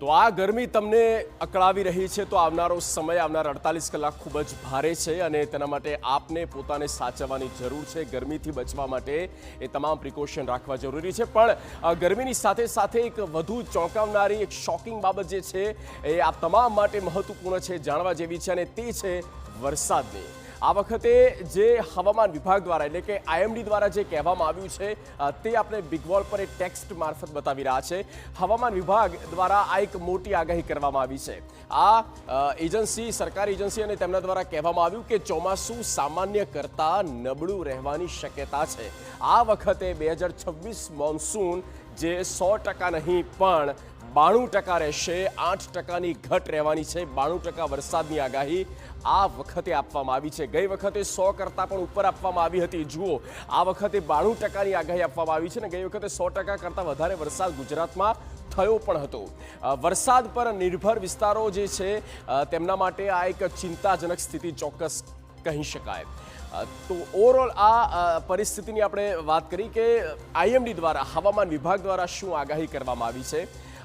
તો આ ગરમી તમને અકળાવી રહી છે તો આવનારો સમય આવનાર 48 કલાક ખૂબ જ ભારે છે અને તેના માટે આપને પોતાને સાચવવાની જરૂર છે। ગરમીથી બચવા માટે એ તમામ પ્રિકોશન રાખવા જરૂરી છે, પણ ગરમીની સાથે સાથે એક વધુ ચોંકાવનારી એક શોકિંગ બાબત જે છે એ આ તમામ માટે મહત્વપૂર્ણ છે, જાણવા જેવી છે, અને તે છે વરસાદની। આ વખતે જે હવામાન વિભાગ દ્વારા એટલે કે આઈએમડી દ્વારા જે કહેવામાં આવ્યું છે તે આપણે બિગ વોલ પર એક ટેક્સ્ટ મારફત બતાવી રહ્યા છે। હવામાન વિભાગ દ્વારા આ એક મોટી આગાહી કરવામાં આવી છે। આ એજન્સી સરકારી એજન્સી અને તેમના દ્વારા કહેવામાં આવ્યું કે ચોમાસું સામાન્ય કરતાં નબળું રહેવાની શક્યતા છે। આ વખતે 2026 મોન્સૂન જે 100% નહીં પણ 92% રહેશે, 8%ની ઘટ રહેવાની છે। 92% વરસાદની આગાહી આ વખતે આપવામાં આવી છે। ગઈ વખતે 100 કરતાં પણ ઉપર આપવામાં આવી હતી। જુઓ, આ વખતે 92%ની આગાહી આપવામાં આવી છે અને ગઈ વખતે 100% કરતાં વધારે વરસાદ ગુજરાતમાં થયો પણ હતો। વરસાદ પર નિર્ભર વિસ્તારો જે છે તેમના માટે આ એક ચિંતાજનક સ્થિતિ ચોક્કસ કહી શકાય। તો ઓવરઓલ આ પરિસ્થિતિની આપણે વાત કરી કે આઈએમડી દ્વારા હવામાન વિભાગ દ્વારા શું આગાહી કરવામાં આવી છે।